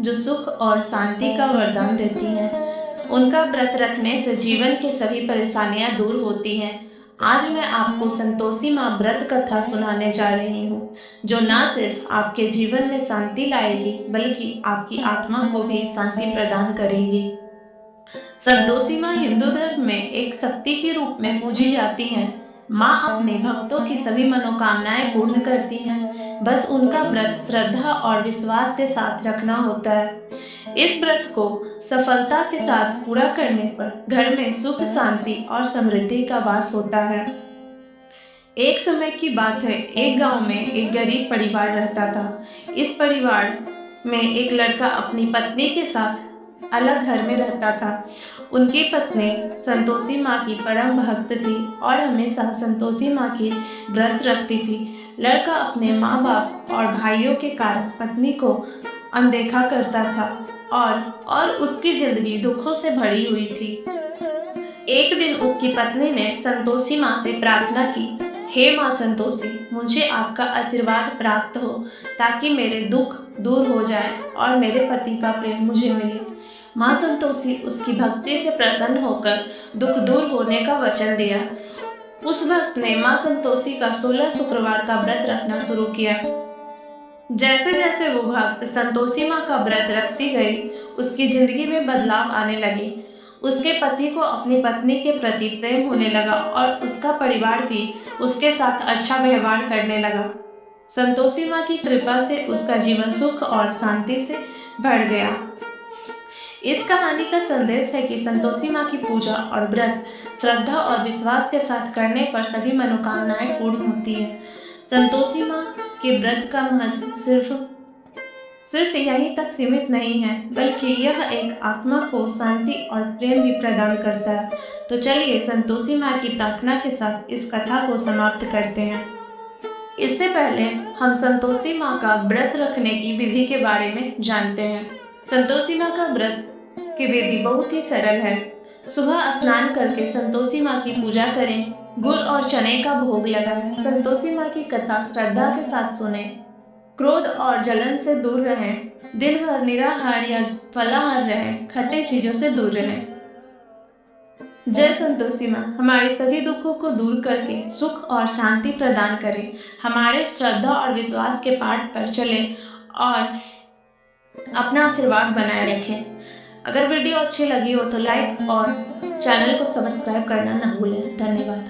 जो सुख और शांति का वरदान देती हैं। उनका व्रत रखने से जीवन की सभी परेशानियां दूर होती हैं। आज मैं आपको संतोषी माँ व्रत कथा सुनाने जा रही हूँ, जो न सिर्फ आपके जीवन में शांति लाएगी, बल्कि आपकी आत्मा को भी शांति प्रदान करेगी। संतोषी माँ हिंदू धर्म में एक शक्ति के रूप में पूजी जाती हैं। माँ अपने भक्तों की सभी मनोकामनाएं पूर्ण करती हैं। बस उनका व्रत श्रद्धा और विश्वास के साथ रखना होता है। इस व्रत को सफलता के साथ पूरा करने पर घर में सुख, शांति और समृद्धि का वास होता है। एक समय की बात है, एक गांव में एक गरीब परिवार रहता था। इस परिवार में एक लड़का अपनी पत्नी के साथ अलग घर में रहता था। उनकी पत्नी संतोषी माँ की परम भक्त थी और हमेशा संतोषी माँ की व्रत रखती थी। लड़का अपने माँ बाप और भाइयों के कारण पत्नी को अनदेखा करता था और उसकी जिंदगी दुखों से भरी हुई थी। एक दिन उसकी पत्नी ने संतोषी माँ से प्रार्थना की, हे माँ संतोषी, मुझे आपका आशीर्वाद प्राप्त हो ताकि मेरे दुख दूर हो जाए और मेरे पति का प्रेम मुझे मिले। माँ संतोषी उसकी भक्ति से प्रसन्न होकर दुख दूर होने का वचन दिया। उस भक्त ने माँ संतोषी का 16 शुक्रवार का व्रत रखना शुरू किया। जैसे जैसे वो भक्त संतोषी माँ का व्रत रखती गई, उसकी जिंदगी में बदलाव आने लगे। उसके पति को अपनी पत्नी के प्रति प्रेम होने लगा और उसका परिवार भी उसके साथ अच्छा व्यवहार करने लगा। संतोषी माँ की कृपा से उसका जीवन सुख और शांति से भर गया। इस कहानी का संदेश है कि संतोषी माँ की पूजा और व्रत श्रद्धा और विश्वास के साथ करने पर सभी मनोकामनाएं पूर्ण होती है। संतोषी माँ के व्रत का महत्व सिर्फ यहीं तक सीमित नहीं है, बल्कि यह एक आत्मा को शांति और प्रेम भी प्रदान करता है। तो चलिए संतोषी माँ की प्रार्थना के साथ इस कथा को समाप्त करते हैं। इससे पहले हम संतोषी माँ का व्रत रखने की विधि के बारे में जानते हैं। संतोषी माँ का व्रत की विधि बहुत ही सरल है। सुबह स्नान करके संतोषी माँ की पूजा करें, गुड़ और चने का भोग लगाएं, संतोषी माँ की कथा श्रद्धा के साथ सुने, क्रोध और जलन से दूर रहें, दिन भर निराहार या फलाहार रहें, खट्टे चीजों से दूर रहें। जय संतोषी माँ हमारे सभी दुखों को दूर करके सुख और शांति प्रदान करें। हमारे श्रद्धा और विश्वास के पाठ पर चलें और अपना आशीर्वाद बनाए रखें। अगर वीडियो अच्छी लगी हो तो लाइक और चैनल को सब्सक्राइब करना ना भूलें। धन्यवाद।